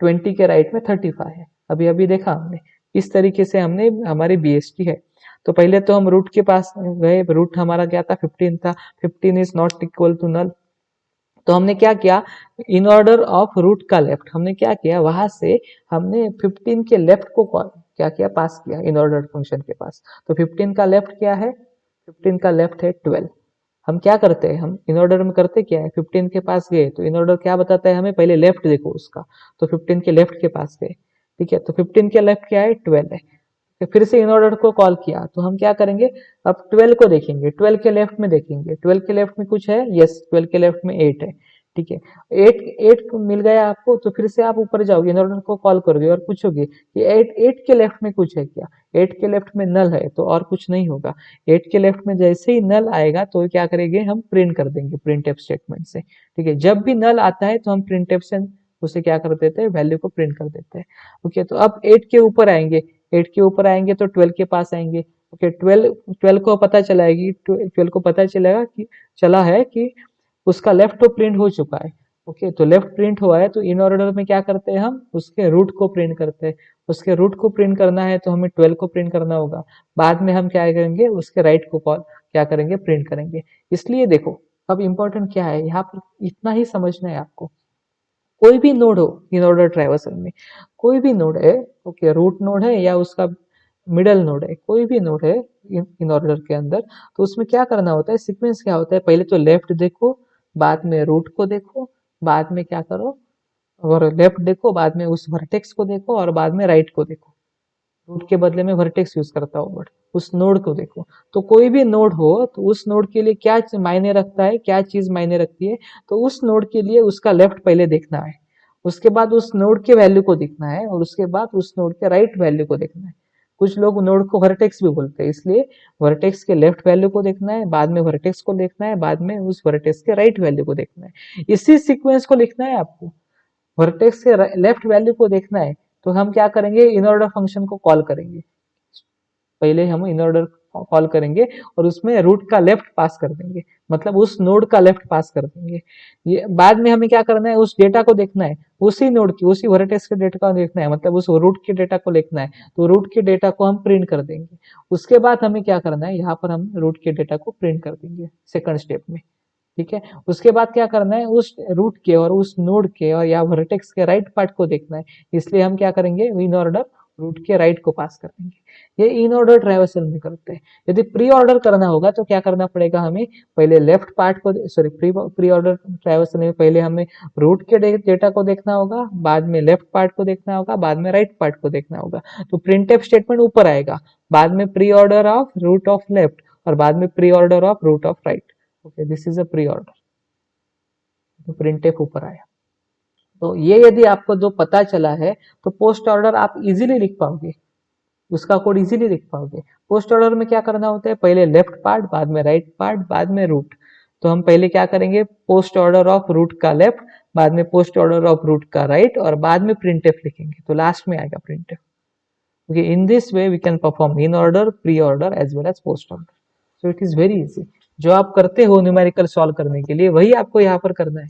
20 के राइट में 35 है। अभी अभी देखा हमने, इस तरीके से हमने, हमारी बीएसटी है। तो पहले तो हम रूट के पास गए, रूट हमारा क्या था, 15 था, 15 is not equal to null. तो हमने क्या किया, इन ऑर्डर ऑफ रूट का लेफ्ट हमने क्या किया, वहां से हमने 15 के लेफ्ट को क्या किया, पास किया इन ऑर्डर फंक्शन के पास। तो 15 का लेफ्ट क्या है, 15 का लेफ्ट है 12। हम क्या करते हैं, हम इन ऑर्डर में करते क्या है, 15 के पास गए तो इन ऑर्डर क्या बताता है हमें, पहले लेफ्ट देखो उसका। तो 15 के लेफ्ट के पास गए, ठीक है, तो 15 के लेफ्ट क्या है, 12 है। फिर से इन ऑर्डर को कॉल किया, तो हम क्या करेंगे, अब 12 को देखेंगे, 12 के लेफ्ट में देखेंगे, 12 के लेफ्ट में कुछ है, यस 12 के लेफ्ट में 8 है, ठीक है। 8 8 मिल गया आपको, तो फिर से आप ऊपर जाओगे, इन ऑर्डर को कॉल करोगे और पूछोगे कि 8 के लेफ्ट में कुछ है क्या, 8 के लेफ्ट में नल है, तो और कुछ नहीं होगा। 8 के लेफ्ट में जैसे ही नल आएगा तो क्या करेंगे, हम प्रिंट कर देंगे प्रिंट एफ स्टेटमेंट से, ठीक है। जब भी नल आता है तो हम प्रिंट एफ से उसे क्या कर देते हैं, वैल्यू को प्रिंट कर देते हैं। ओके, तो अब 8 के ऊपर आएंगे, 8 के ऊपर आएंगे तो 12 के पास आएंगे। ओके, 12 को पता चलाएगी, 12 को पता चलेगा कि चला है कि उसका लेफ्ट तो प्रिंट हो चुका है। ओके, तो लेफ्ट प्रिंट हुआ है, तो इन ऑर्डर में क्या करते हैं, हम उसके रूट को प्रिंट करते हैं। उसके रूट को प्रिंट करना है तो हमें 12 को प्रिंट करना होगा, बाद में हम क्या करेंगे, उसके राइट को कॉल क्या करेंगे, प्रिंट करेंगे। इसलिए देखो, अब इंपॉर्टेंट क्या है यहाँ पर, इतना ही समझना है आपको। कोई भी नोड हो इन ऑर्डर ट्राइवर्सल में, कोई भी नोड है, ओके, रूट नोड है या उसका मिडल नोड है, कोई भी नोड है इन ऑर्डर के अंदर, तो उसमें क्या करना होता है, सीक्वेंस क्या होता है, पहले तो लेफ्ट देखो, बाद में रूट को देखो, बाद में क्या करो, और लेफ्ट देखो, बाद में उस वर्टेक्स को देखो, और बाद में राइट को देखो। रूट के बदले में वर्टेक्स यूज करता हूँ, बट उस नोड को देखो। तो कोई भी नोड हो तो उस नोड के लिए क्या मायने रखता है, क्या चीज मायने रखती है, तो उस नोड के लिए उसका लेफ्ट पहले देखना है, उसके बाद उस नोड के वैल्यू को देखना है, और उसके बाद उस नोड के राइट वैल्यू को देखना है। कुछ लोग नोड को वर्टेक्स भी बोलते हैं, इसलिए वर्टेक्स के लेफ्ट वैल्यू को देखना है, बाद में वर्टेक्स को देखना है, बाद में उस वर्टेक्स के राइट वैल्यू को देखना है। इसी सीक्वेंस को लिखना है आपको, वर्टेक्स के लेफ्ट वैल्यू को देखना है। तो हम क्या करेंगे, इन ऑर्डर फंक्शन को कॉल करेंगे, पहले हम इन ऑर्डर कॉल करेंगे और उसमें रूट का लेफ्ट पास कर देंगे, मतलब उस नोड का लेफ्ट पास कर देंगे। ये बाद में हमें क्या करना है, उस डेटा को देखना है, उसी नोड की, उसी वर्टेक्स के डेटा को देखना है, मतलब उस रूट के डेटा को लिखना है, तो रूट के डेटा को हम प्रिंट कर देंगे। उसके बाद हमें क्या करना है, यहाँ पर हम रूट के डेटा को प्रिंट कर देंगे सेकंड स्टेप में, ठीक है। उसके बाद क्या करना है, उस रूट के और उस नोड के और या वर्टेक्स के राइट पार्ट को देखना है, इसलिए हम क्या करेंगे, इन ऑर्डर रूट के राइट को पास कर देंगे। ये इन ऑर्डर ट्राइवर्सल में करते हैं। यदि प्री ऑर्डर करना होगा तो क्या करना पड़ेगा हमें, पहले लेफ्ट पार्ट को, सॉरी, प्री ऑर्डर ट्राइवर्सल में पहले हमें रूट के डेटा को देखना होगा, बाद में लेफ्ट पार्ट को देखना होगा, बाद में राइट पार्ट को देखना होगा। तो प्रिंटफ स्टेटमेंट ऊपर आएगा, बाद में pre order of root of left, और बाद में pre order of root of right. Okay, this is a pre order. तो प्रिंटफ ऊपर आया। तो ये यदि आपको जो पता चला है, तो पोस्ट ऑर्डर आप इजीली लिख पाओगे, उसका कोड इजीली लिख पाओगे। पोस्ट ऑर्डर में क्या करना होता है, पहले लेफ्ट पार्ट, बाद में राइट पार्ट, बाद में रूट। तो हम पहले क्या करेंगे, पोस्ट ऑर्डर ऑफ रूट का लेफ्ट, बाद में पोस्ट ऑर्डर ऑफ रूट का राइट, और बाद में प्रिंटफ लिखेंगे, तो लास्ट में आएगा printf. Okay, in this way we can perform in order, pre order as well as post order. So it is very easy. जो आप करते हो न्यूमेरिकल सॉल्व करने के लिए, वही आपको यहाँ पर करना है,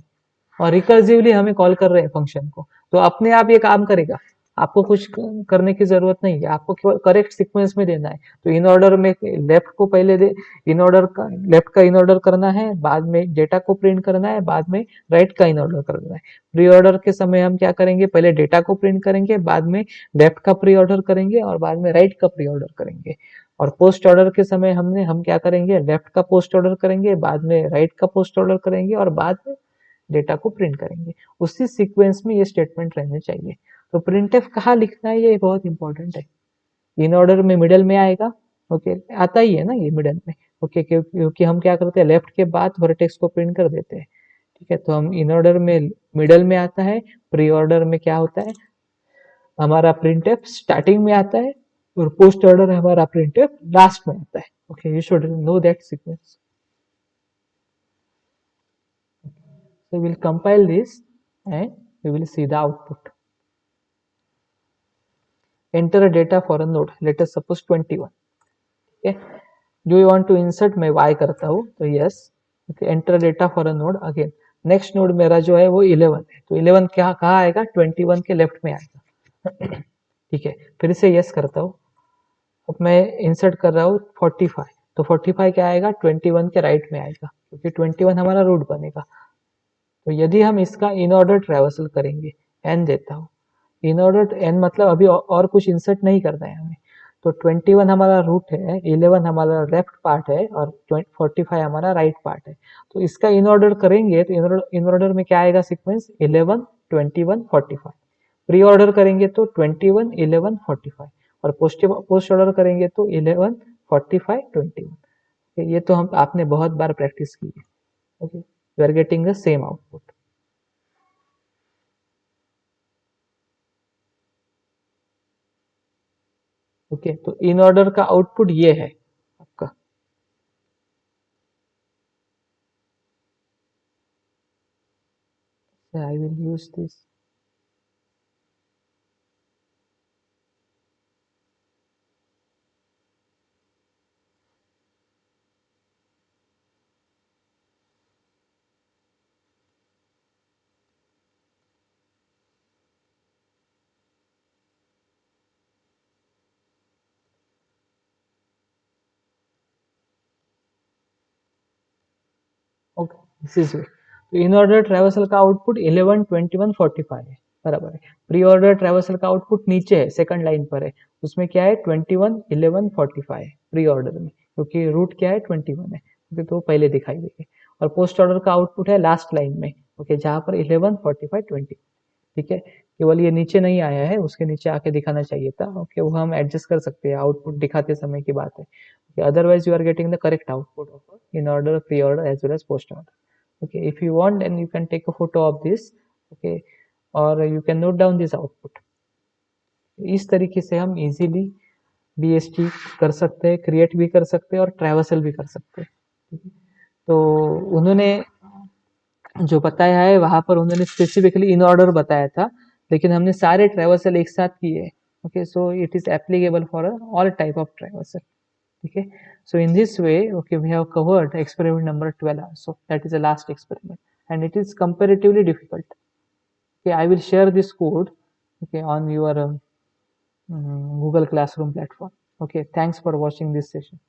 और रिकर्सिवली हमें कॉल कर रहे हैं फंक्शन को, तो अपने आप ये काम करेगा। आपको कुछ करने की जरूरत नहीं है, आपको केवल करेक्ट सीक्वेंस में देना है। तो इन ऑर्डर में लेफ्ट को पहले दे, इन ऑर्डर का लेफ्ट का इन ऑर्डर करना है, बाद में डेटा को प्रिंट करना है, बाद में राइट का इन ऑर्डर करना है। प्री ऑर्डर के समय हम क्या करेंगे, पहले डेटा को प्रिंट करेंगे, बाद में लेफ्ट का प्री ऑर्डर करेंगे, और बाद में राइट का प्री ऑर्डर करेंगे। और पोस्ट ऑर्डर के समय हम क्या करेंगे, लेफ्ट का पोस्ट ऑर्डर करेंगे, बाद में राइट का पोस्ट ऑर्डर करेंगे, और बाद में डेटा को प्रिंट करेंगे। उसी सीक्वेंस में ये स्टेटमेंट रहने चाहिए। तो प्रिंटफ कहाँ लिखना है, ये बहुत इंपॉर्टेंट है। इन ऑर्डर में मिडल में आएगा, ओके, आता ही है ना ये मिडल में। ओके, क्योंकि हम क्या करते हैं, लेफ्ट के बाद वर्टेक्स को प्रिंट कर देते हैं, ठीक है। तो हम इन ऑर्डर में मिडल में आता है, प्री ऑर्डर में क्या होता है, हमारा प्रिंटफ स्टार्टिंग में आता है, और पोस्ट ऑर्डर हमारा प्रिंटफ लास्ट में आता है। Okay, you should know that sequence. So we will compile this and we will see the output. enter a data for a node, let us suppose 21. ठीक है, do you want to insert, मैं y करता हूँ तो yes, okay, enter data for a node again, next node मेरा जो है वो 11 है, तो 11 क्या कहाँ आएगा, 21 के लेफ्ट में आएगा। ठीक है, फिर से यस करता हूँ, अब मैं इंसर्ट कर रहा हूँ 45, तो 45 क्या आएगा, 21 के राइट में आएगा, क्योंकि 21 हमारा रूट बनेगा। तो यदि हम इसका इन ऑर्डर ट्रेवर्सल करेंगे, एन देता हूँ, इन ऑर्डर एन मतलब अभी और कुछ इंसर्ट नहीं करना है हमें, तो 21 हमारा रूट है, 11 हमारा लेफ्ट पार्ट है और 45 हमारा राइट पार्ट है। तो इसका इन ऑर्डर करेंगे तो इन ऑर्डर में क्या आएगा सीक्वेंस, 11 21 45। प्री ऑर्डर करेंगे तो 21 11 45, और पोस्ट ऑर्डर करेंगे तो 11 45 21। ये तो हम आपने बहुत बार प्रैक्टिस की है। Okay, you are getting the same output. Okay, तो इन ऑर्डर का आउटपुट ये है आपका। I will use this. Okay, this is way. तो इन ऑर्डर ट्रेवर्सल का आउटपुट 11 21 45 है, बराबर है। प्री ऑर्डर ट्रेवर्सल का आउटपुट नीचे है, सेकंड लाइन पर है, उसमें क्या है, 21 11 45 है प्री ऑर्डर में, क्योंकि रूट क्या है, 21 है, ओके, तो पहले दिखाई देगी। और पोस्ट ऑर्डर का आउटपुट है लास्ट लाइन में, ओके, जहां पर 11 45 20। ठीक है, केवल ये नीचे नहीं आया है, उसके नीचे आके दिखाना चाहिए था। ओके, वो हम एडजस्ट कर सकते हैं, आउटपुट दिखाते समय की बात है। Otherwise you are getting the correct output of in order, pre order as well as post order. okay, if you want then you can take a photo of this, okay, or you can note down this output। इस तरीके से हम इजीली बीएसटी कर सकते हैं, क्रिएट भी कर सकते हैं और ट्रैवर्सल भी कर सकते हैं। तो उन्होंने जो बताया है वहां पर उन्होंने स्पेसिफिकली इन ऑर्डर बताया था, लेकिन हमने सारे ट्रैवर्सल एक साथ किए। Okay, so it is applicable for all type of traversal. ठीक है, so in this way, okay, we have covered experiment number 12 also, that is the last experiment, and it is comparatively difficult। okay, I will share this code, okay, on your Google Classroom platform। okay, thanks for watching this session।